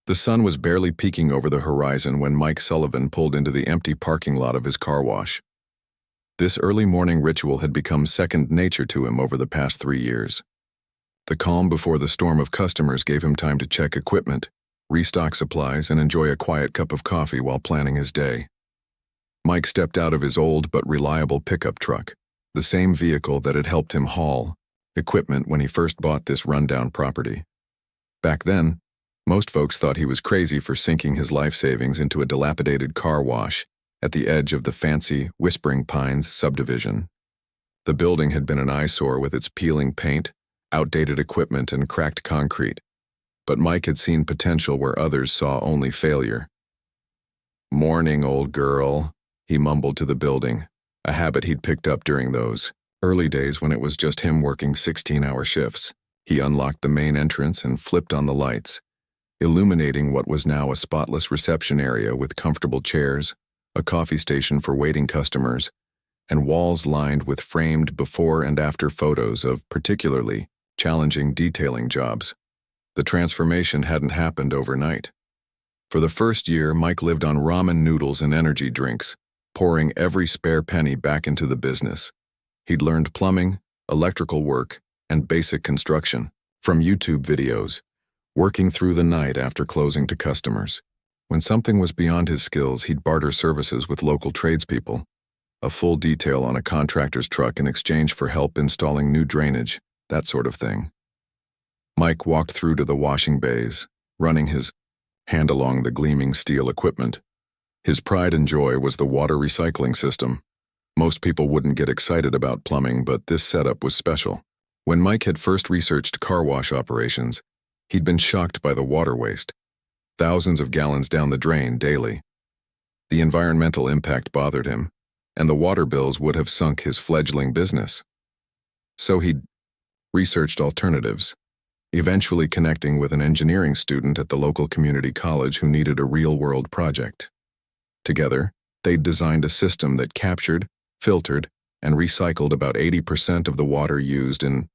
The sun was barely peeking over the horizon when Mike Sullivan pulled into the empty parking lot of his car wash. This early morning ritual had become second nature to him over the past 3 years. The calm before the storm of customers gave him time to check equipment, restock supplies, and enjoy a quiet cup of coffee while planning his day. Mike stepped out of his old but reliable pickup truck, the same vehicle that had helped him haul equipment when he first bought this rundown property. Back then, most folks thought he was crazy for sinking his life savings into a dilapidated car wash at the edge of the fancy Whispering Pines subdivision. The building had been an eyesore with its peeling paint, outdated equipment, and cracked concrete, but Mike had seen potential where others saw only failure. "Morning, old girl," he mumbled to the building, a habit he'd picked up during those early days when it was just him working 16-hour shifts. He unlocked the main entrance and flipped on the lights, illuminating what was now a spotless reception area with comfortable chairs, a coffee station for waiting customers, and walls lined with framed before and after photos of particularly challenging detailing jobs. The transformation hadn't happened overnight. For the first year, Mike lived on ramen noodles and energy drinks, pouring every spare penny back into the business. He'd learned plumbing, electrical work, and basic construction from YouTube videos, working through the night after closing to customers. When something was beyond his skills, he'd barter services with local tradespeople, a full detail on a contractor's truck in exchange for help installing new drainage, that sort of thing. Mike walked through to the washing bays, running his hand along the gleaming steel equipment. His pride and joy was the water recycling system. Most people wouldn't get excited about plumbing, but this setup was special. When Mike had first researched car wash operations, he'd been shocked by the water waste. Thousands of gallons down the drain daily. The environmental impact bothered him, and the water bills would have sunk his fledgling business. So he'd researched alternatives, eventually connecting with an engineering student at the local community college who needed a real-world project. Together, they'd designed a system that captured, filtered, and recycled about 80% of the water used in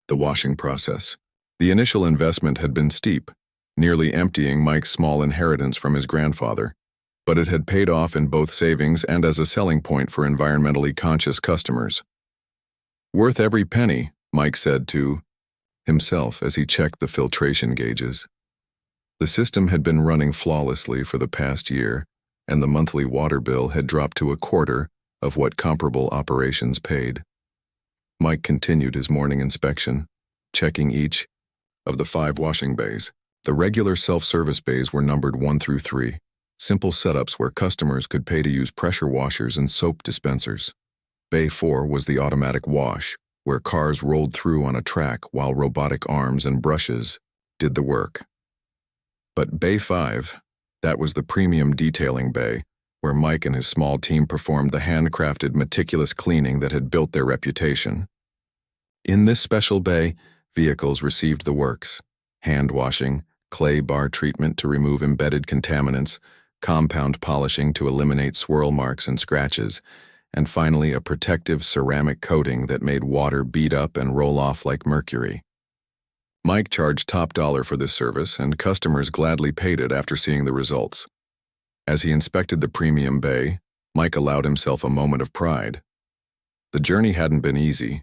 the washing process. The initial investment had been steep, nearly emptying Mike's small inheritance from his grandfather, but it had paid off in both savings and as a selling point for environmentally conscious customers. "Worth every penny," Mike said to himself as he checked the filtration gauges. The system had been running flawlessly for the past year, and the monthly water bill had dropped to a quarter of what comparable operations paid. Mike continued his morning inspection, checking each of the 5 washing bays. The regular self-service bays were numbered 1 through 3, simple setups where customers could pay to use pressure washers and soap dispensers. Bay 4 was the automatic wash, where cars rolled through on a track while robotic arms and brushes did the work. But Bay 5, that was the premium detailing bay, where Mike and his small team performed the handcrafted, meticulous cleaning that had built their reputation. In this special bay, vehicles received the works: hand washing, clay bar treatment to remove embedded contaminants, compound polishing to eliminate swirl marks and scratches, and finally a protective ceramic coating that made water bead up and roll off like mercury. Mike charged top dollar for this service, and customers gladly paid it after seeing the results. As he inspected the premium bay, Mike allowed himself a moment of pride. The journey hadn't been easy.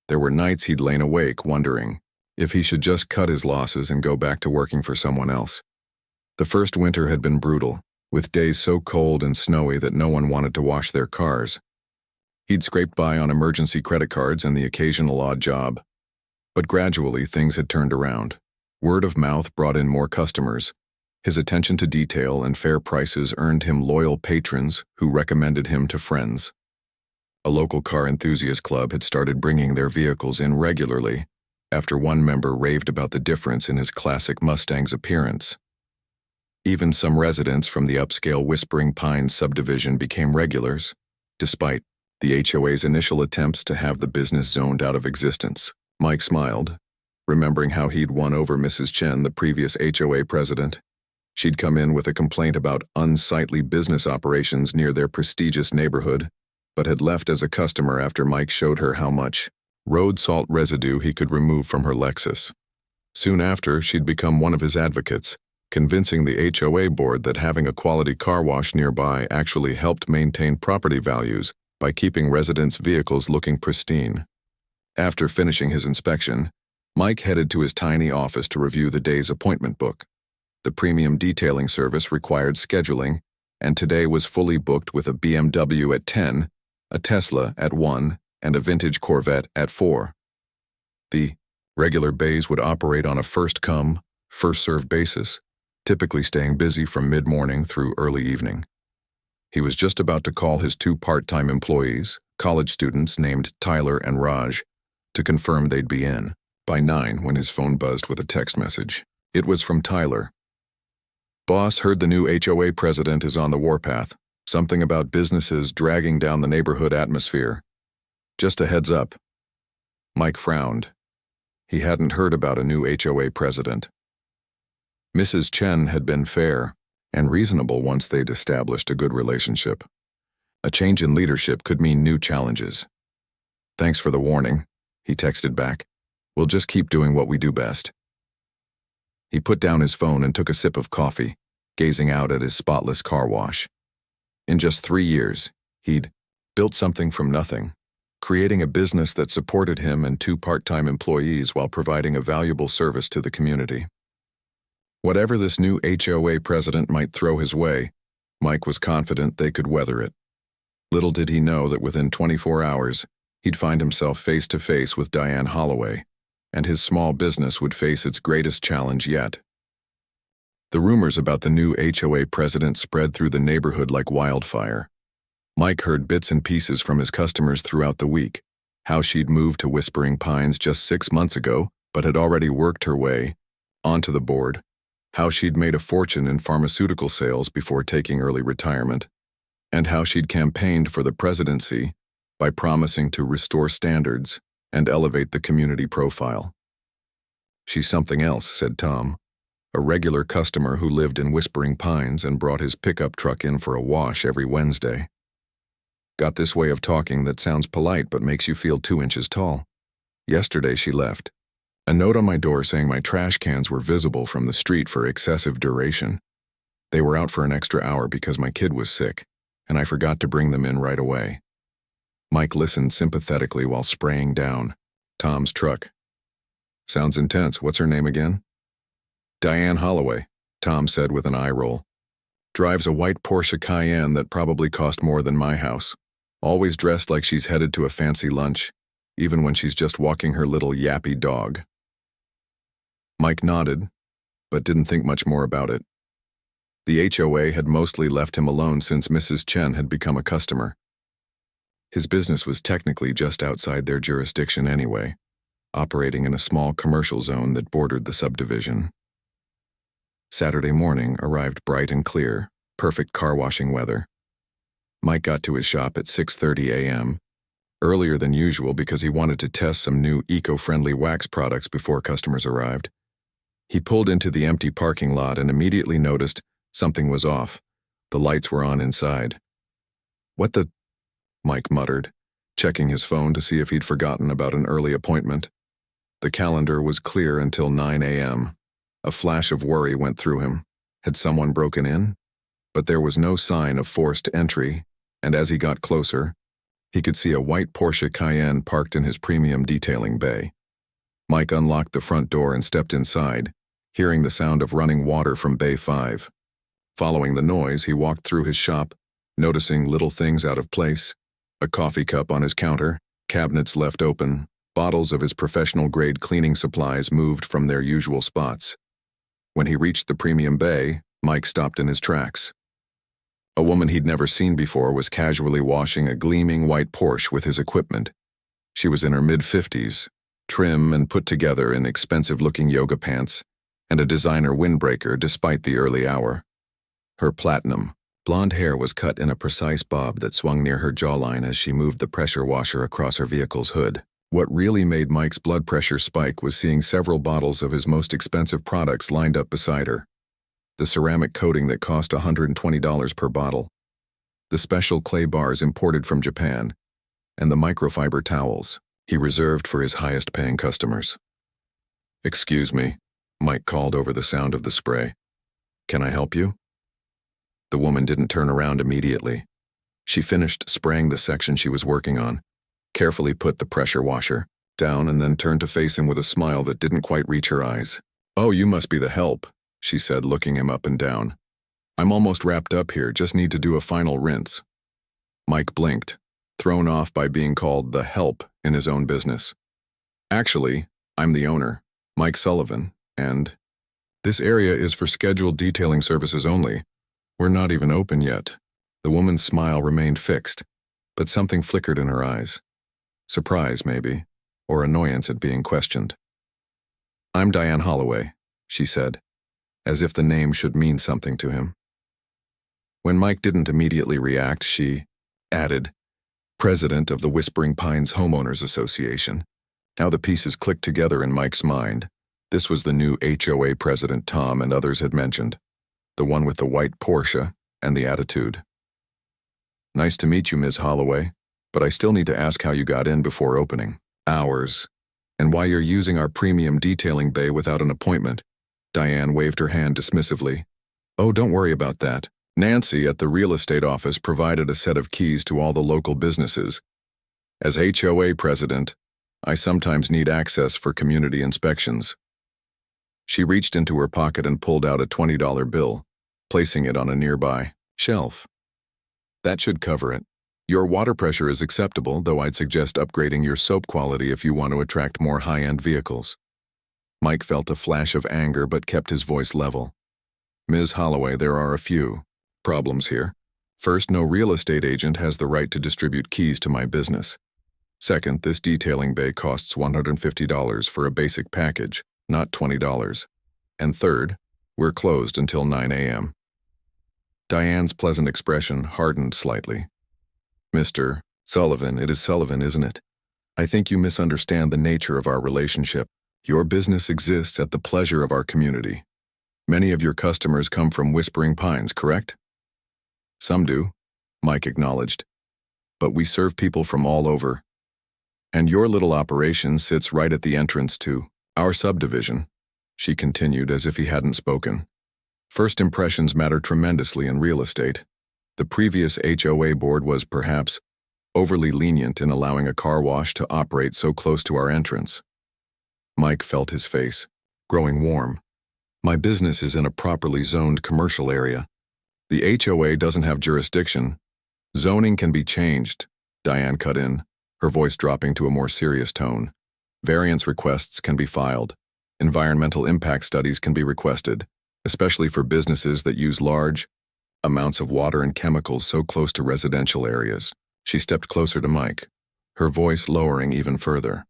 There were nights he'd lain awake wondering if he should just cut his losses and go back to working for someone else. The first winter had been brutal, with days so cold and snowy that no one wanted to wash their cars. He'd scraped by on emergency credit cards and the occasional odd job. But gradually things had turned around. Word of mouth brought in more customers. His attention to detail and fair prices earned him loyal patrons who recommended him to friends. A local car enthusiast club had started bringing their vehicles in regularly, after one member raved about the difference in his classic Mustang's appearance. Even some residents from the upscale Whispering Pines subdivision became regulars, despite the HOA's initial attempts to have the business zoned out of existence. Mike smiled, remembering how he'd won over Mrs. Chen, the previous HOA president. She'd come in with a complaint about unsightly business operations near their prestigious neighborhood, but had left as a customer after Mike showed her how much road salt residue he could remove from her Lexus. Soon after, she'd become one of his advocates, convincing the HOA board that having a quality car wash nearby actually helped maintain property values by keeping residents' vehicles looking pristine. After finishing his inspection, Mike headed to his tiny office to review the day's appointment book. The premium detailing service required scheduling, and today was fully booked with a BMW at 10, a Tesla at 1, and a vintage Corvette at 4. The regular bays would operate on a first-come, first-served basis, typically staying busy from mid-morning through early evening. He was just about to call his 2 part-time employees, college students named Tyler and Raj, to confirm they'd be in by 9 when his phone buzzed with a text message. It was from Tyler. "Boss, heard the new HOA president is on the warpath. Something about businesses dragging down the neighborhood atmosphere. Just a heads up." Mike frowned. He hadn't heard about a new HOA president. Mrs. Chen had been fair and reasonable once they'd established a good relationship. A change in leadership could mean new challenges. "Thanks for the warning," he texted back. "We'll just keep doing what we do best." He put down his phone and took a sip of coffee, gazing out at his spotless car wash. In just 3 years, he'd built something from nothing, creating a business that supported him and 2 part-time employees while providing a valuable service to the community. Whatever this new HOA president might throw his way, Mike was confident they could weather it. Little did he know that within 24 hours, he'd find himself face-to-face with Diane Holloway, and his small business would face its greatest challenge yet. The rumors about the new HOA president spread through the neighborhood like wildfire. Mike heard bits and pieces from his customers throughout the week, how she'd moved to Whispering Pines just 6 months ago, but had already worked her way onto the board, how she'd made a fortune in pharmaceutical sales before taking early retirement, and how she'd campaigned for the presidency by promising to restore standards and elevate the community profile. "She's something else," said Tom, a regular customer who lived in Whispering Pines and brought his pickup truck in for a wash every Wednesday. "Got this way of talking that sounds polite but makes you feel 2 inches tall. Yesterday she left. A note on my door saying my trash cans were visible from the street for excessive duration. They were out for an extra hour because my kid was sick, and I forgot to bring them in right away." Mike listened sympathetically while spraying down Tom's truck. "Sounds intense. What's her name again?" "Diane Holloway," Tom said with an eye roll. "Drives a white Porsche Cayenne that probably cost more than my house. Always dressed like she's headed to a fancy lunch, even when she's just walking her little yappy dog." Mike nodded, but didn't think much more about it. The HOA had mostly left him alone since Mrs. Chen had become a customer. His business was technically just outside their jurisdiction anyway, operating in a small commercial zone that bordered the subdivision. Saturday morning arrived bright and clear, perfect car washing weather. Mike got to his shop at 6:30 a.m., earlier than usual because he wanted to test some new eco-friendly wax products before customers arrived. He pulled into the empty parking lot and immediately noticed something was off. The lights were on inside. "What the?" Mike muttered, checking his phone to see if he'd forgotten about an early appointment. The calendar was clear until 9 a.m. A flash of worry went through him. Had someone broken in? But there was no sign of forced entry, and as he got closer, he could see a white Porsche Cayenne parked in his premium detailing bay. Mike unlocked the front door and stepped inside, hearing the sound of running water from Bay 5. Following the noise, he walked through his shop, noticing little things out of place: a coffee cup on his counter, cabinets left open, bottles of his professional-grade cleaning supplies moved from their usual spots. When he reached the premium bay, Mike stopped in his tracks. A woman he'd never seen before was casually washing a gleaming white Porsche with his equipment. She was in her mid-50s, trim and put together in expensive-looking yoga pants and a designer windbreaker despite the early hour. Her platinum, blonde hair was cut in a precise bob that swung near her jawline as she moved the pressure washer across her vehicle's hood. What really made Mike's blood pressure spike was seeing several bottles of his most expensive products lined up beside her. The ceramic coating that cost $120 per bottle, the special clay bars imported from Japan, and the microfiber towels he reserved for his highest-paying customers. "Excuse me," Mike called over the sound of the spray. Can I help you? The woman didn't turn around immediately. She finished spraying the section she was working on, carefully put the pressure washer down, and then turned to face him with a smile that didn't quite reach her eyes. "Oh, you must be the help," she said, looking him up and down. "I'm almost wrapped up here, just need to do a final rinse." Mike blinked, thrown off by being called the help in his own business. "Actually, I'm the owner, Mike Sullivan, and this area is for scheduled detailing services only. We're not even open yet." The woman's smile remained fixed, but something flickered in her eyes. Surprise, maybe, or annoyance at being questioned. "I'm Diane Holloway," she said, as if the name should mean something to him. When Mike didn't immediately react, she added, "President of the Whispering Pines Homeowners Association." Now the pieces clicked together in Mike's mind. This was the new HOA president Tom and others had mentioned, the one with the white Porsche and the attitude. "Nice to meet you, Ms. Holloway, but I still need to ask how you got in before opening hours, and why you're using our premium detailing bay without an appointment." Diane waved her hand dismissively. "Oh, don't worry about that. Nancy at the real estate office provided a set of keys to all the local businesses. As HOA president, I sometimes need access for community inspections." She reached into her pocket and pulled out a $20 bill, placing it on a nearby shelf. "That should cover it. Your water pressure is acceptable, though I'd suggest upgrading your soap quality if you want to attract more high-end vehicles." Mike felt a flash of anger but kept his voice level. "Ms. Holloway, there are a few problems here. First, no real estate agent has the right to distribute keys to my business. Second, this detailing bay costs $150 for a basic package, not $20. And third, we're closed until 9 a.m. Diane's pleasant expression hardened slightly. "Mr. Sullivan, it is Sullivan, isn't it? I think you misunderstand the nature of our relationship. Your business exists at the pleasure of our community. Many of your customers come from Whispering Pines, correct?" "Some do," Mike acknowledged. "But we serve people from all over. And your little operation sits right at the entrance to our subdivision," she continued as if he hadn't spoken. "First impressions matter tremendously in real estate. The previous HOA board was perhaps overly lenient in allowing a car wash to operate so close to our entrance." Mike felt his face growing warm. "My business is in a properly zoned commercial area. The HOA doesn't have jurisdiction. Zoning can be changed," Diane cut in, her voice dropping to a more serious tone. "Variance requests can be filed. Environmental impact studies can be requested, especially for businesses that use large amounts of water and chemicals so close to residential areas." She stepped closer to Mike, her voice lowering even further.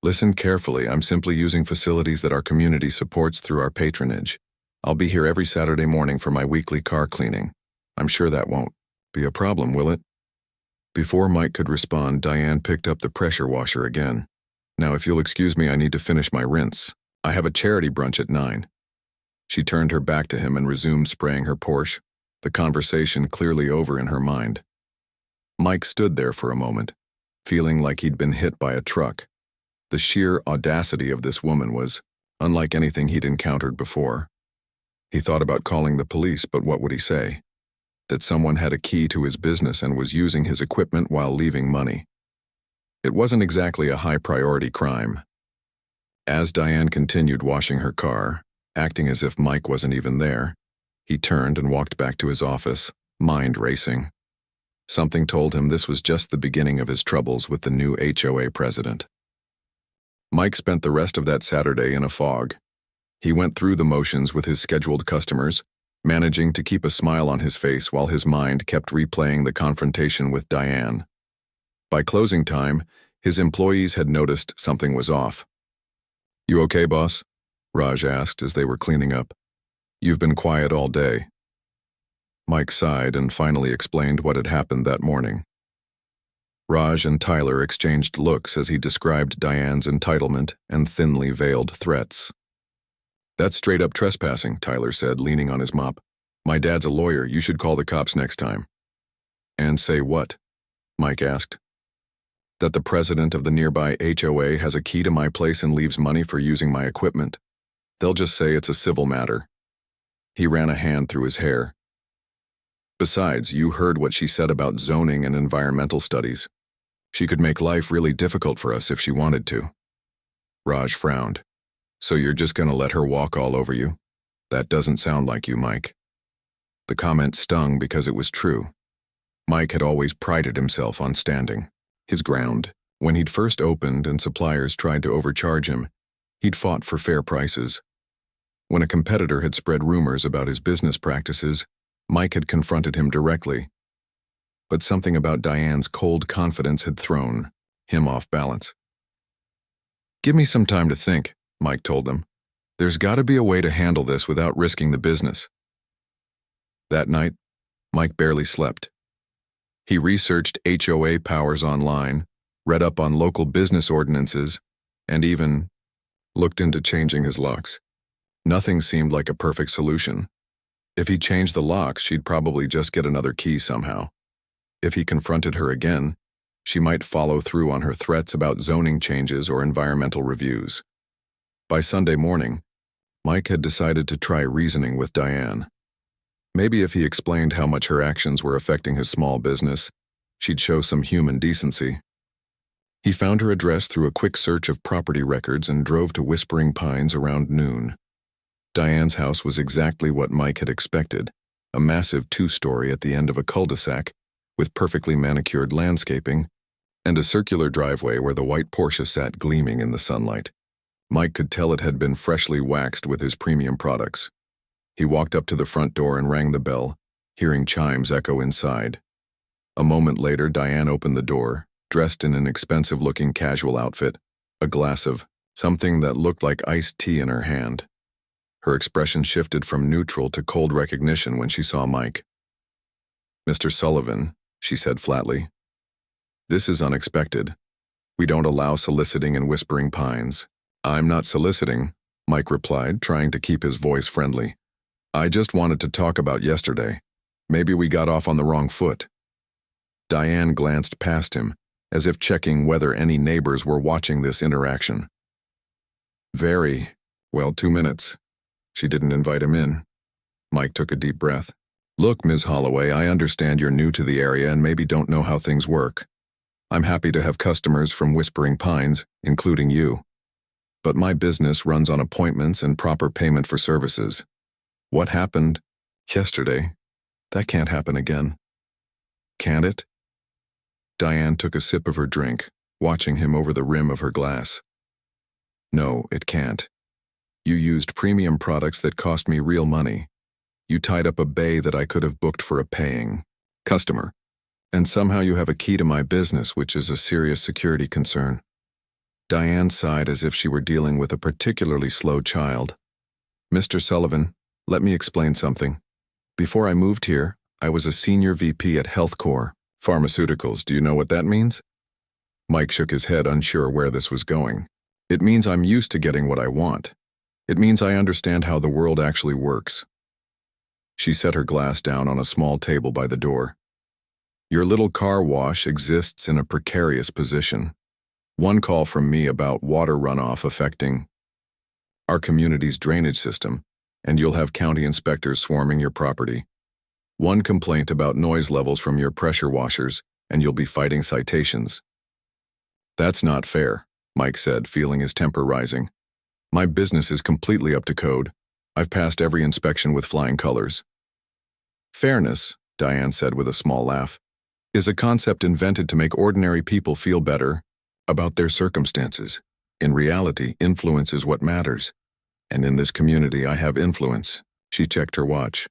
"Listen carefully, I'm simply using facilities that our community supports through our patronage. I'll be here every Saturday morning for my weekly car cleaning. I'm sure that won't be a problem, will it?" Before Mike could respond, Diane picked up the pressure washer again. "Now, if you'll excuse me, I need to finish my rinse. I have a charity brunch at 9. She turned her back to him and resumed spraying her Porsche, the conversation clearly over in her mind. Mike stood there for a moment, feeling like he'd been hit by a truck. The sheer audacity of this woman was unlike anything he'd encountered before. He thought about calling the police, but what would he say? That someone had a key to his business and was using his equipment while leaving money. It wasn't exactly a high-priority crime. As Diane continued washing her car, acting as if Mike wasn't even there, he turned and walked back to his office, mind racing. Something told him this was just the beginning of his troubles with the new HOA president. Mike spent the rest of that Saturday in a fog. He went through the motions with his scheduled customers, managing to keep a smile on his face while his mind kept replaying the confrontation with Diane. By closing time, his employees had noticed something was off. "You okay, boss?" Raj asked as they were cleaning up. "You've been quiet all day." Mike sighed and finally explained what had happened that morning. Raj and Tyler exchanged looks as he described Diane's entitlement and thinly veiled threats. "That's straight-up trespassing," Tyler said, leaning on his mop. "My dad's a lawyer. You should call the cops next time." "And say what?" Mike asked. "That the president of the nearby HOA has a key to my place and leaves money for using my equipment. They'll just say it's a civil matter." He ran a hand through his hair. Besides, you heard what she said about zoning and environmental studies. She could make life really difficult for us if she wanted to. Raj frowned. So you're just gonna let her walk all over you? That doesn't sound like you, Mike. The comment stung because it was true. Mike had always prided himself on standing his ground. When he'd first opened and suppliers tried to overcharge him, he'd fought for fair prices. When a competitor had spread rumors about his business practices, Mike had confronted him directly. But something about Diane's cold confidence had thrown him off balance. Give me some time to think, Mike told them. There's got to be a way to handle this without risking the business. That night, Mike barely slept. He researched HOA powers online, read up on local business ordinances, and even looked into changing his locks. Nothing seemed like a perfect solution. If he changed the locks, she'd probably just get another key somehow. If he confronted her again, she might follow through on her threats about zoning changes or environmental reviews. By Sunday morning, Mike had decided to try reasoning with Diane. Maybe if he explained how much her actions were affecting his small business, she'd show some human decency. He found her address through a quick search of property records and drove to Whispering Pines around noon. Diane's house was exactly what Mike had expected, a massive 2-story at the end of a cul-de-sac with perfectly manicured landscaping and a circular driveway where the white Porsche sat gleaming in the sunlight. Mike could tell it had been freshly waxed with his premium products. He walked up to the front door and rang the bell, hearing chimes echo inside. A moment later, Diane opened the door, dressed in an expensive-looking casual outfit, a glass of something that looked like iced tea in her hand. Her expression shifted from neutral to cold recognition when she saw Mike. "Mr. Sullivan," she said flatly. "This is unexpected. We don't allow soliciting in Whispering Pines." "I'm not soliciting," Mike replied, trying to keep his voice friendly. "I just wanted to talk about yesterday. Maybe we got off on the wrong foot." Diane glanced past him, as if checking whether any neighbors were watching this interaction. Well, 2 minutes. She didn't invite him in. Mike took a deep breath. "Look, Ms. Holloway, I understand you're new to the area and maybe don't know how things work. I'm happy to have customers from Whispering Pines, including you. But my business runs on appointments and proper payment for services. What happened yesterday, that can't happen again." "Can't it?" Diane took a sip of her drink, watching him over the rim of her glass. "No, it can't. You used premium products that cost me real money. You tied up a bay that I could have booked for a paying customer. And somehow you have a key to my business, which is a serious security concern." Diane sighed as if she were dealing with a particularly slow child. "Mr. Sullivan, let me explain something. Before I moved here, I was a senior VP at HealthCore Pharmaceuticals. Do you know what that means?" Mike shook his head, unsure where this was going. "It means I'm used to getting what I want. It means I understand how the world actually works." She set her glass down on a small table by the door. "Your little car wash exists in a precarious position. One call from me about water runoff affecting our community's drainage system, and you'll have county inspectors swarming your property. One complaint about noise levels from your pressure washers, and you'll be fighting citations." "That's not fair," Mike said, feeling his temper rising. "My business is completely up to code. I've passed every inspection with flying colors." "Fairness," Diane said with a small laugh, "is a concept invented to make ordinary people feel better about their circumstances. In reality, influence is what matters. And in this community, I have influence." She checked her watch.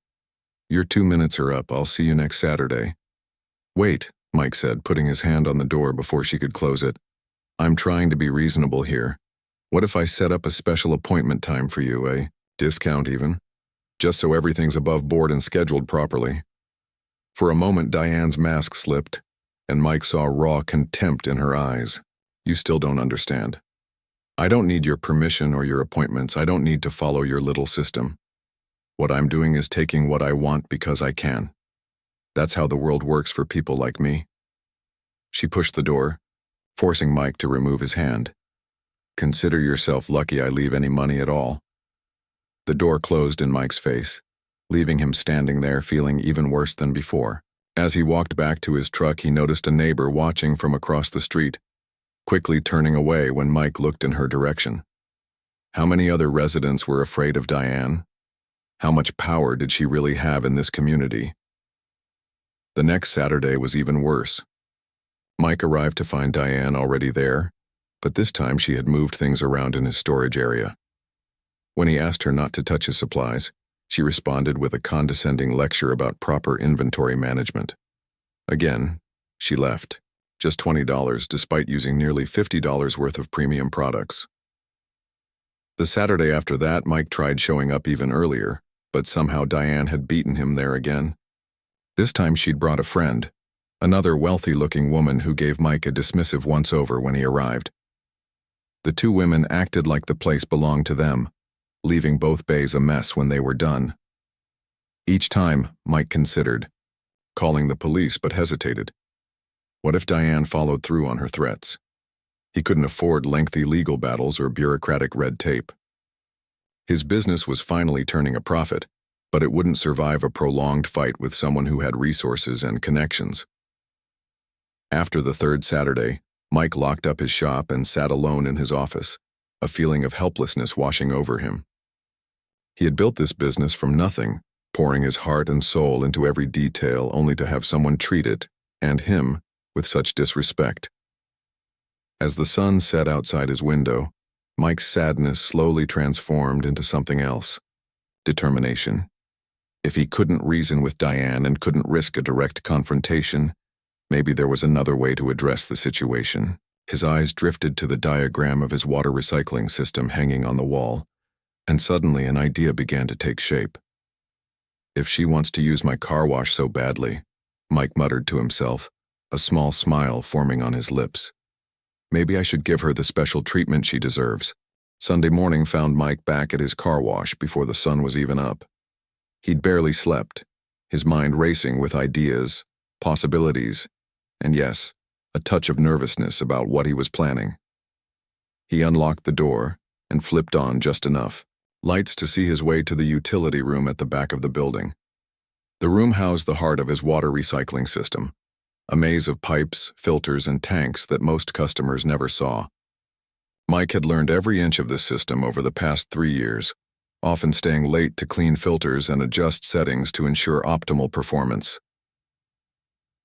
"Your 2 minutes are up. I'll see you next Saturday." "Wait," Mike said, putting his hand on the door before she could close it. "I'm trying to be reasonable here. What if I set up a special appointment time for you, a discount even? Just so everything's above board and scheduled properly." For a moment, Diane's mask slipped, and Mike saw raw contempt in her eyes. "You still don't understand. I don't need your permission or your appointments. I don't need to follow your little system. What I'm doing is taking what I want because I can. That's how the world works for people like me." She pushed the door, forcing Mike to remove his hand. "Consider yourself lucky I leave any money at all." The door closed in Mike's face. leaving him standing there feeling even worse than before. As he walked back to his truck, he noticed a neighbor watching from across the street, quickly turning away when Mike looked in her direction. How many other residents were afraid of Diane? How much power did she really have in this community? The next Saturday was even worse. Mike arrived to find Diane already there, but this time she had moved things around in his storage area. When he asked her not to touch his supplies, she responded with a condescending lecture about proper inventory management. Again, she left, just $20 despite using nearly $50 worth of premium products. The Saturday after that, Mike tried showing up even earlier, but somehow Diane had beaten him there again. This time she'd brought a friend, another wealthy-looking woman who gave Mike a dismissive once-over when he arrived. The two women acted like the place belonged to them, leaving both bays a mess when they were done. Each time, Mike considered calling the police but hesitated. What if Diane followed through on her threats? He couldn't afford lengthy legal battles or bureaucratic red tape. His business was finally turning a profit, but it wouldn't survive a prolonged fight with someone who had resources and connections. After the third Saturday, Mike locked up his shop and sat alone in his office, a feeling of helplessness washing over him. He had built this business from nothing, pouring his heart and soul into every detail only to have someone treat it, and him, with such disrespect. As the sun set outside his window, Mike's sadness slowly transformed into something else: determination. If he couldn't reason with Diane and couldn't risk a direct confrontation, maybe there was another way to address the situation. His eyes drifted to the diagram of his water recycling system hanging on the wall, and suddenly an idea began to take shape. If she wants to use my car wash so badly, Mike muttered to himself, a small smile forming on his lips. Maybe I should give her the special treatment she deserves. Sunday morning found Mike back at his car wash before the sun was even up. He'd barely slept, his mind racing with ideas, possibilities, and yes, a touch of nervousness about what he was planning. He unlocked the door and flipped on just enough lights to see his way to the utility room at the back of the building. The room housed the heart of his water recycling system, a maze of pipes, filters, and tanks that most customers never saw. Mike had learned every inch of this system over the past 3 years, often staying late to clean filters and adjust settings to ensure optimal performance.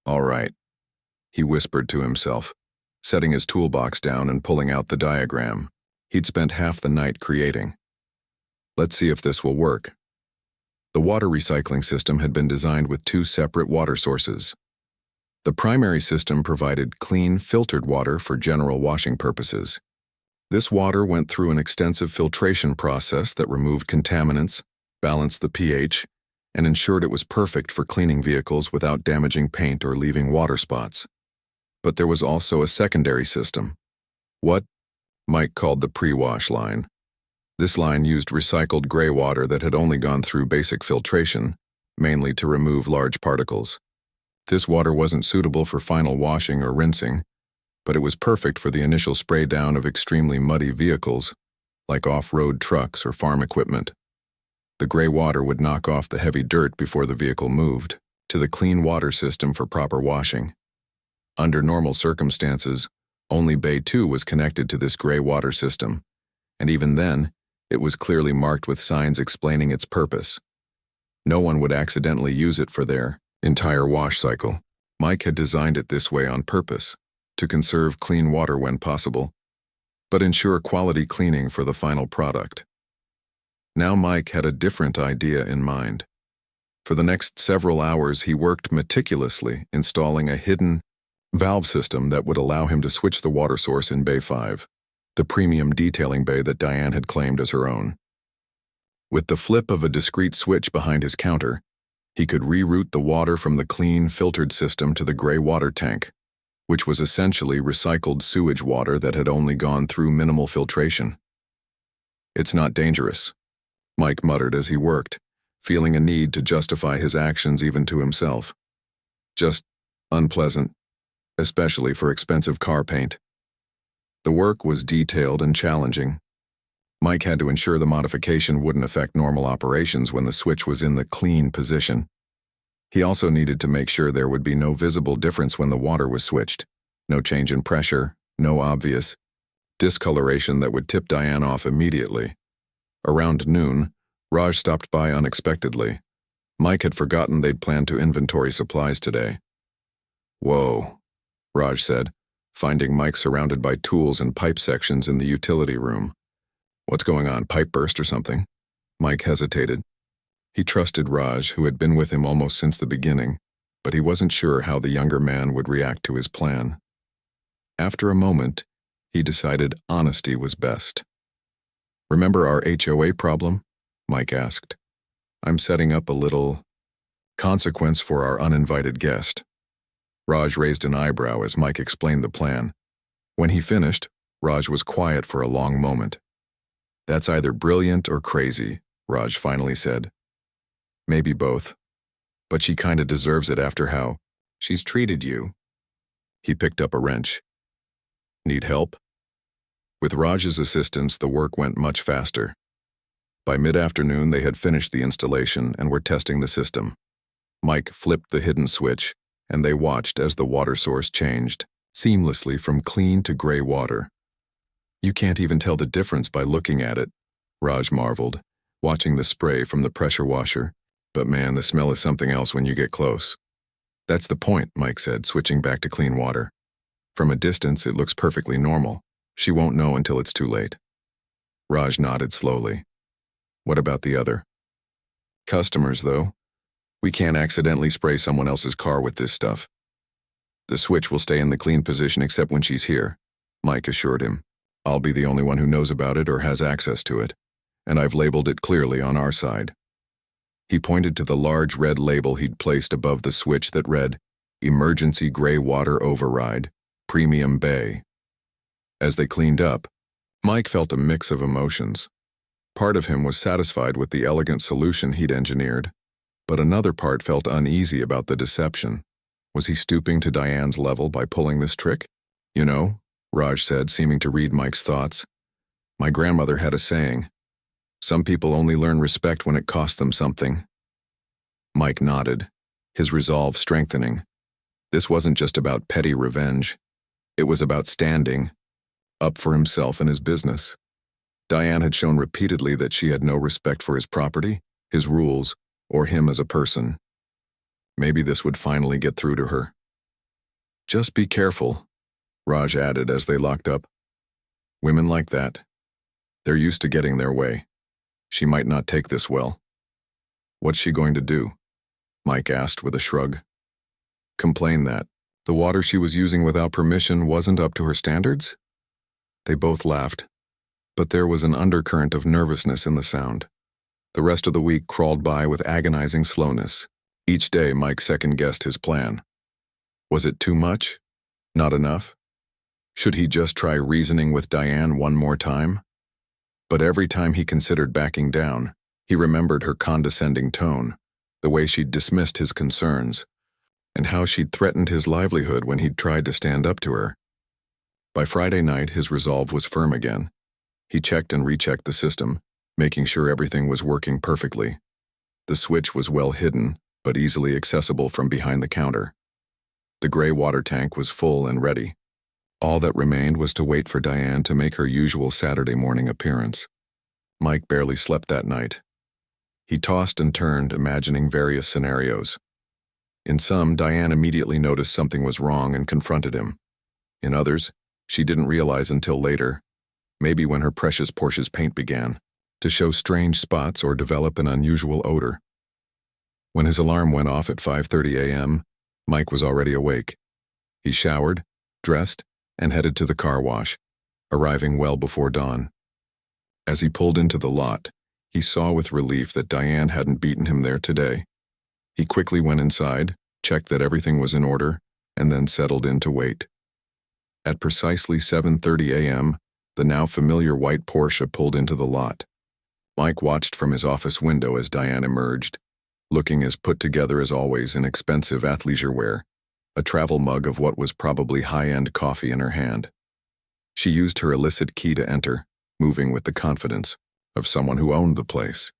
All right, he whispered to himself, setting his toolbox down and pulling out the diagram he'd spent half the night creating. Let's see if this will work. The water recycling system had been designed with 2 separate water sources. The primary system provided clean, filtered water for general washing purposes. This water went through an extensive filtration process that removed contaminants, balanced the pH, and ensured it was perfect for cleaning vehicles without damaging paint or leaving water spots. But there was also a secondary system. What Mike called the pre-wash line. This line used recycled gray water that had only gone through basic filtration, mainly to remove large particles. This water wasn't suitable for final washing or rinsing, but it was perfect for the initial spray down of extremely muddy vehicles, like off-road trucks or farm equipment. The gray water would knock off the heavy dirt before the vehicle moved to the clean water system for proper washing. Under normal circumstances, only Bay 2 was connected to this gray water system, and even then, it was clearly marked with signs explaining its purpose. No one would accidentally use it for their entire wash cycle. Mike had designed it this way on purpose, to conserve clean water when possible, but ensure quality cleaning for the final product. Now Mike had a different idea in mind. For the next several hours, he worked meticulously, installing a hidden valve system that would allow him to switch the water source in Bay 5, the premium detailing bay that Diane had claimed as her own. With the flip of a discrete switch behind his counter, he could reroute the water from the clean, filtered system to the gray water tank, which was essentially recycled sewage water that had only gone through minimal filtration. It's not dangerous, Mike muttered as he worked, feeling a need to justify his actions even to himself. Just unpleasant, especially for expensive car paint. The work was detailed and challenging. Mike had to ensure the modification wouldn't affect normal operations when the switch was in the clean position. He also needed to make sure there would be no visible difference when the water was switched. No change in pressure, no obvious discoloration that would tip Diane off immediately. Around noon, Raj stopped by unexpectedly. Mike had forgotten they'd planned to inventory supplies today. "Whoa," Raj said, finding Mike surrounded by tools and pipe sections in the utility room. "What's going on, pipe burst or something?" Mike hesitated. He trusted Raj, who had been with him almost since the beginning, but he wasn't sure how the younger man would react to his plan. After a moment, he decided honesty was best. "Remember our HOA problem?" Mike asked. "I'm setting up a little consequence for our uninvited guest." Raj raised an eyebrow as Mike explained the plan. When he finished, Raj was quiet for a long moment. "That's either brilliant or crazy," Raj finally said. "Maybe both. But she kinda deserves it after how she's treated you." He picked up a wrench. "Need help?" With Raj's assistance, the work went much faster. By mid-afternoon, they had finished the installation and were testing the system. Mike flipped the hidden switch, and they watched as the water source changed, seamlessly from clean to gray water. "You can't even tell the difference by looking at it," Raj marveled, watching the spray from the pressure washer. "But man, the smell is something else when you get close." "That's the point," Mike said, switching back to clean water. "From a distance, it looks perfectly normal. She won't know until it's too late." Raj nodded slowly. "What about the other customers, though? We can't accidentally spray someone else's car with this stuff." "The switch will stay in the clean position except when she's here," Mike assured him. "I'll be the only one who knows about it or has access to it, and I've labeled it clearly on our side." He pointed to the large red label he'd placed above the switch that read, "Emergency Gray Water Override, Premium Bay." As they cleaned up, Mike felt a mix of emotions. Part of him was satisfied with the elegant solution he'd engineered, but another part felt uneasy about the deception. Was he stooping to Diane's level by pulling this trick? "You know," Raj said, seeming to read Mike's thoughts, "my grandmother had a saying, 'Some people only learn respect when it costs them something.'" Mike nodded, his resolve strengthening. This wasn't just about petty revenge. It was about standing up for himself and his business. Diane had shown repeatedly that she had no respect for his property, his rules, or him as a person. Maybe this would finally get through to her. "Just be careful," Raj added as they locked up. "Women like that, they're used to getting their way. She might not take this well." "What's she going to do?" Mike asked with a shrug. "Complain that the water she was using without permission wasn't up to her standards?" They both laughed, but there was an undercurrent of nervousness in the sound. The rest of the week crawled by with agonizing slowness. Each day, Mike second-guessed his plan. Was it too much? Not enough? Should he just try reasoning with Diane one more time? But every time he considered backing down, he remembered her condescending tone, the way she'd dismissed his concerns, and how she'd threatened his livelihood when he'd tried to stand up to her. By Friday night, his resolve was firm again. He checked and rechecked the system, making sure everything was working perfectly. The switch was well hidden, but easily accessible from behind the counter. The gray water tank was full and ready. All that remained was to wait for Diane to make her usual Saturday morning appearance. Mike barely slept that night. He tossed and turned, imagining various scenarios. In some, Diane immediately noticed something was wrong and confronted him. In others, she didn't realize until later, maybe when her precious Porsche's paint began to show strange spots or develop an unusual odor. When his alarm went off at 5:30 a.m., Mike was already awake. He showered, dressed, and headed to the car wash, arriving well before dawn. As he pulled into the lot, he saw with relief that Diane hadn't beaten him there today. He quickly went inside, checked that everything was in order, and then settled in to wait. At precisely 7:30 a.m., the now familiar white Porsche pulled into the lot. Mike watched from his office window as Diane emerged, looking as put together as always in expensive athleisure wear, a travel mug of what was probably high-end coffee in her hand. She used her illicit key to enter, moving with the confidence of someone who owned the place.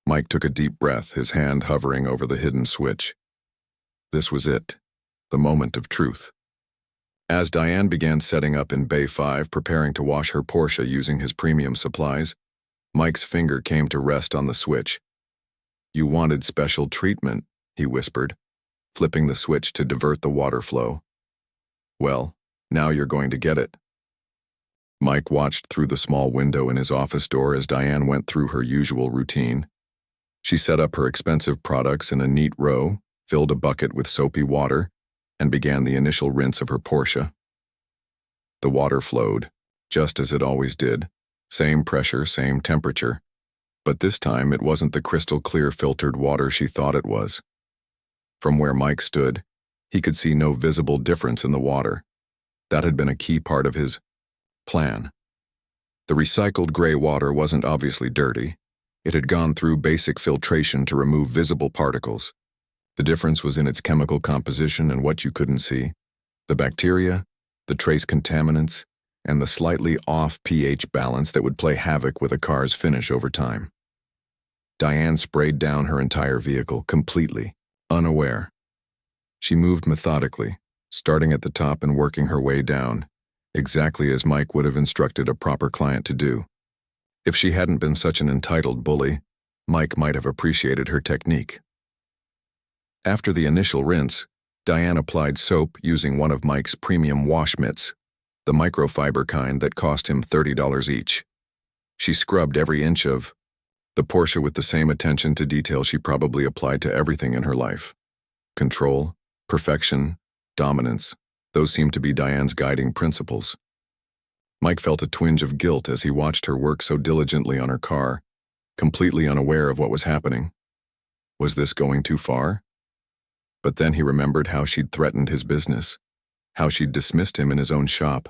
Mike took a deep breath, his hand hovering over the hidden switch. This was it, the moment of truth. As Diane began setting up in Bay 5, preparing to wash her Porsche using his premium supplies, Mike's finger came to rest on the switch. "You wanted special treatment," he whispered, flipping the switch to divert the water flow. "Well, now you're going to get it." Mike watched through the small window in his office door as Diane went through her usual routine. She set up her expensive products in a neat row, filled a bucket with soapy water, and began the initial rinse of her Porsche. The water flowed, just as it always did, same pressure, same temperature, but this time it wasn't the crystal-clear filtered water she thought it was. From where Mike stood, he could see no visible difference in the water. That had been a key part of his plan. The recycled gray water wasn't obviously dirty. It had gone through basic filtration to remove visible particles. The difference was in its chemical composition and what you couldn't see: the bacteria, the trace contaminants, and the slightly off pH balance that would play havoc with a car's finish over time. Diane sprayed down her entire vehicle, completely, unaware. She moved methodically, starting at the top and working her way down, exactly as Mike would have instructed a proper client to do. If she hadn't been such an entitled bully, Mike might have appreciated her technique. After the initial rinse, Diane applied soap using one of Mike's premium wash mitts, the microfiber kind that cost him $30 each. She scrubbed every inch of the Porsche with the same attention to detail she probably applied to everything in her life. Control, perfection, dominance, those seemed to be Diane's guiding principles. Mike felt a twinge of guilt as he watched her work so diligently on her car, completely unaware of what was happening. Was this going too far? But then he remembered how she'd threatened his business, how she'd dismissed him in his own shop,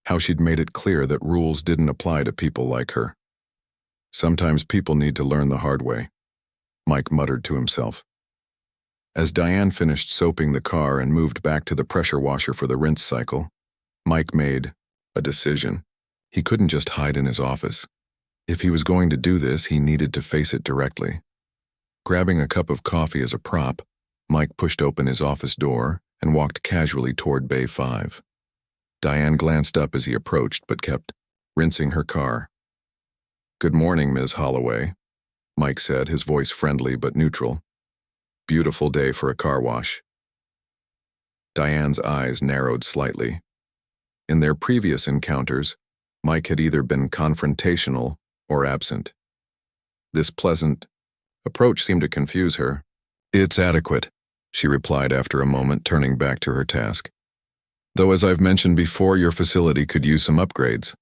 how she'd made it clear that rules didn't apply to people like her. Sometimes people need to learn the hard way, Mike muttered to himself. As Diane finished soaping the car and moved back to the pressure washer for the rinse cycle, Mike made a decision. He couldn't just hide in his office. If he was going to do this, he needed to face it directly. Grabbing a cup of coffee as a prop, Mike pushed open his office door and walked casually toward Bay 5. Diane glanced up as he approached but kept rinsing her car. "Good morning, Ms. Holloway," Mike said, his voice friendly but neutral. "Beautiful day for a car wash." Diane's eyes narrowed slightly. In their previous encounters, Mike had either been confrontational or absent. This pleasant approach seemed to confuse her. "It's adequate," she replied after a moment, turning back to her task. "Though as I've mentioned before, your facility could use some upgrades."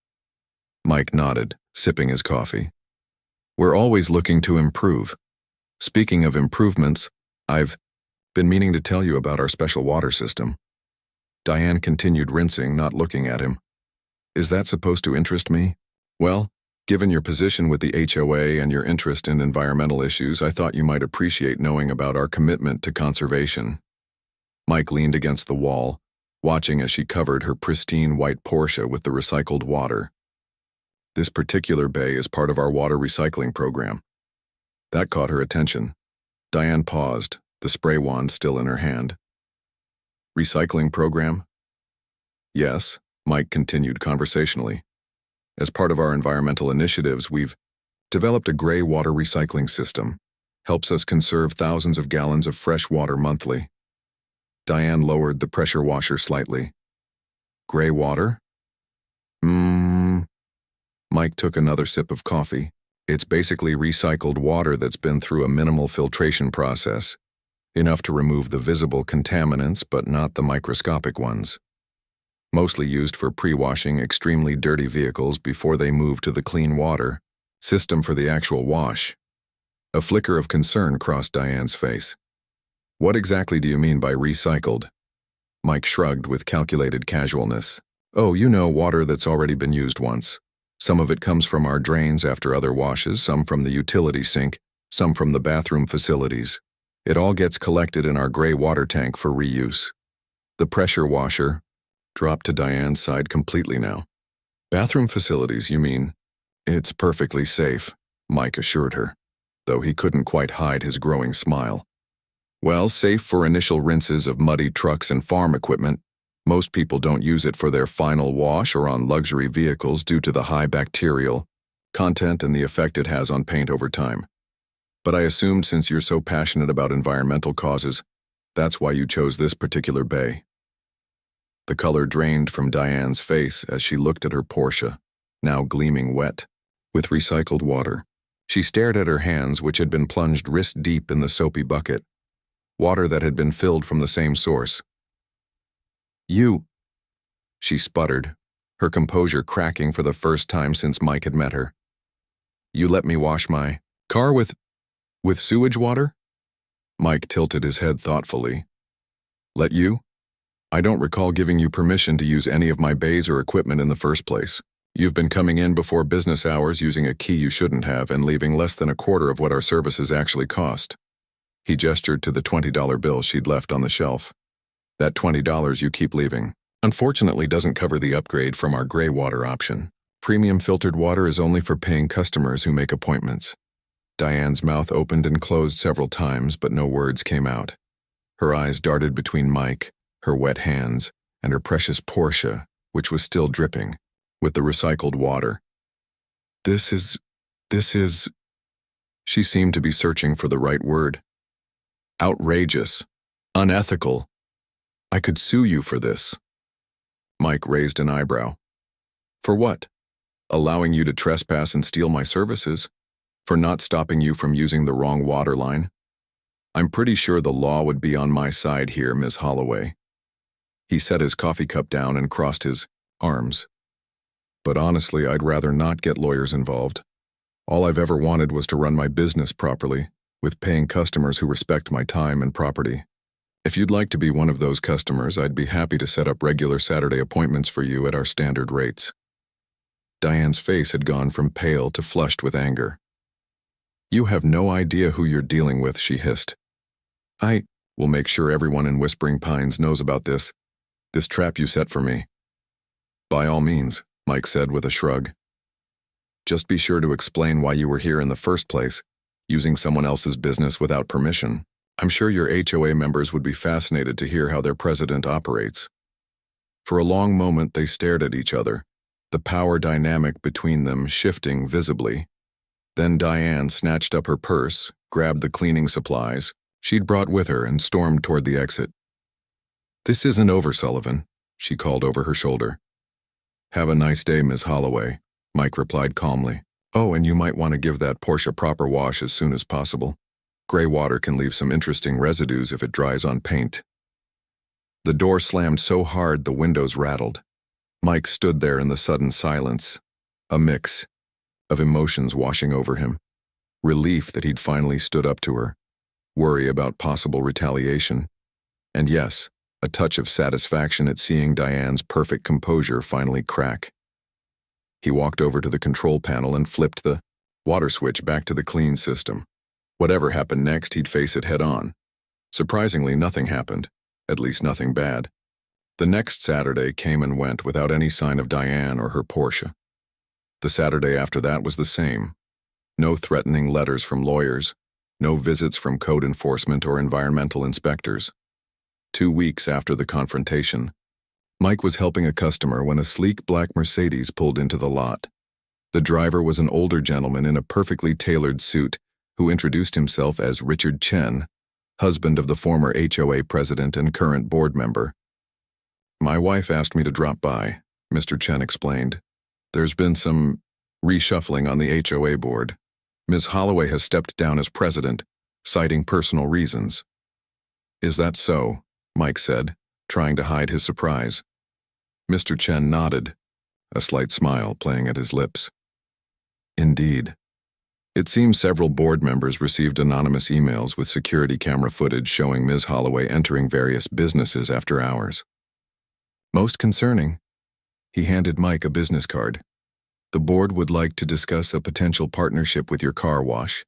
Mike nodded, sipping his coffee. "We're always looking to improve. Speaking of improvements, I've been meaning to tell you about our special water system." Diane continued rinsing, not looking at him. "Is that supposed to interest me?" "Well, given your position with the HOA and your interest in environmental issues, I thought you might appreciate knowing about our commitment to conservation." Mike leaned against the wall, watching as she covered her pristine white Porsche with the recycled water. "This particular bay is part of our water recycling program." That caught her attention. Diane paused, the spray wand still in her hand. "Recycling program?" "Yes," Mike continued conversationally. "As part of our environmental initiatives, we've developed a gray water recycling system. Helps us conserve thousands of gallons of fresh water monthly." Diane lowered the pressure washer slightly. "Gray water?" Mike took another sip of coffee. "It's basically recycled water that's been through a minimal filtration process, enough to remove the visible contaminants but not the microscopic ones. Mostly used for pre-washing extremely dirty vehicles before they move to the clean water system for the actual wash." A flicker of concern crossed Diane's face. "What exactly do you mean by recycled?" Mike shrugged with calculated casualness. "Oh, you know, water that's already been used once. Some of it comes from our drains after other washes, some from the utility sink, some from the bathroom facilities. It all gets collected in our gray water tank for reuse." The pressure washer dropped to Diane's side completely now. "Bathroom facilities, you mean It's perfectly safe, Mike assured her, though he couldn't quite hide his growing smile. Well, safe for initial rinses of muddy trucks and farm equipment. Most people don't use it for their final wash or on luxury vehicles due to the high bacterial content and the effect it has on paint over time. But I assumed since you're so passionate about environmental causes, that's why you chose this particular bay. The color drained from Diane's face as she looked at her Porsche, now gleaming wet, with recycled water. She stared at her hands, which had been plunged wrist-deep in the soapy bucket, water that had been filled from the same source. You, she sputtered, her composure cracking for the first time since Mike had met her. You let me wash my car with sewage water? Mike tilted his head thoughtfully. Let you? I don't recall giving you permission to use any of my bays or equipment in the first place. You've been coming in before business hours using a key you shouldn't have and leaving less than a quarter of what our services actually cost. He gestured to the $20 bill she'd left on the shelf. That $20 you keep leaving, unfortunately, doesn't cover the upgrade from our gray water option. Premium filtered water is only for paying customers who make appointments. Diane's mouth opened and closed several times, but no words came out. Her eyes darted between Mike, her wet hands, and her precious Porsche, which was still dripping, with the recycled water. This is... She seemed to be searching for the right word. Outrageous. Unethical. I could sue you for this. Mike raised an eyebrow. For what? Allowing you to trespass and steal my services? For not stopping you from using the wrong water line? I'm pretty sure the law would be on my side here, Ms. Holloway. He set his coffee cup down and crossed his arms. But honestly, I'd rather not get lawyers involved. All I've ever wanted was to run my business properly, with paying customers who respect my time and property. If you'd like to be one of those customers, I'd be happy to set up regular Saturday appointments for you at our standard rates. Diane's face had gone from pale to flushed with anger. You have no idea who you're dealing with, she hissed. I will make sure everyone in Whispering Pines knows about this trap you set for me. By all means, Mike said with a shrug. Just be sure to explain why you were here in the first place, using someone else's business without permission. I'm sure your HOA members would be fascinated to hear how their president operates. For a long moment they stared at each other, the power dynamic between them shifting visibly. Then Diane snatched up her purse, grabbed the cleaning supplies she'd brought with her, and stormed toward the exit. This isn't over, Sullivan, she called over her shoulder. Have a nice day, Ms. Holloway, Mike replied calmly. Oh, and you might want to give that Porsche a proper wash as soon as possible. Gray water can leave some interesting residues if it dries on paint. The door slammed so hard the windows rattled. Mike stood there in the sudden silence, a mix of emotions washing over him. Relief that he'd finally stood up to her, worry about possible retaliation, and yes, a touch of satisfaction at seeing Diane's perfect composure finally crack. He walked over to the control panel and flipped the water switch back to the clean system. Whatever happened next, he'd face it head on. Surprisingly, nothing happened, at least nothing bad. The next Saturday came and went without any sign of Diane or her Porsche. The Saturday after that was the same. No threatening letters from lawyers, no visits from code enforcement or environmental inspectors. 2 weeks after the confrontation, Mike was helping a customer when a sleek black Mercedes pulled into the lot. The driver was an older gentleman in a perfectly tailored suit who introduced himself as Richard Chen, husband of the former HOA president and current board member. My wife asked me to drop by, Mr. Chen explained. There's been some reshuffling on the HOA board. Ms. Holloway has stepped down as president, citing personal reasons. Is that so? Mike said, trying to hide his surprise. Mr. Chen nodded, a slight smile playing at his lips. Indeed. It seems several board members received anonymous emails with security camera footage showing Ms. Holloway entering various businesses after hours. Most concerning. He handed Mike a business card. The board would like to discuss a potential partnership with your car wash,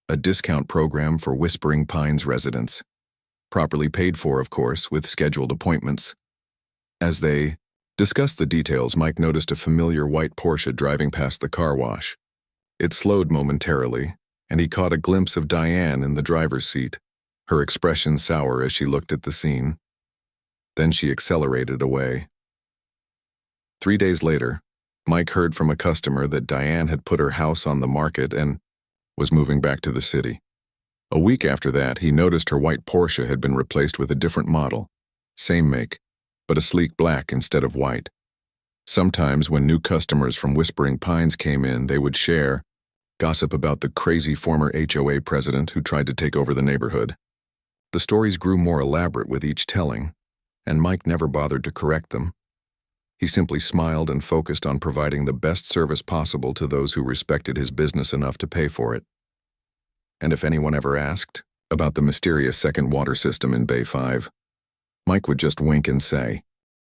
a discount program for Whispering Pines residents. Properly paid for, of course, with scheduled appointments. As they discussed the details, Mike noticed a familiar white Porsche driving past the car wash, It slowed momentarily, and he caught a glimpse of Diane in the driver's seat, her expression sour as she looked at the scene. Then she accelerated away. 3 days later, Mike heard from a customer that Diane had put her house on the market and was moving back to the city. A week after that, he noticed her white Porsche had been replaced with a different model, same make, but a sleek black instead of white. Sometimes when new customers from Whispering Pines came in, they would share, gossip about the crazy former HOA president who tried to take over the neighborhood. The stories grew more elaborate with each telling, and Mike never bothered to correct them. He simply smiled and focused on providing the best service possible to those who respected his business enough to pay for it. And if anyone ever asked about the mysterious second water system in Bay 5, Mike would just wink and say,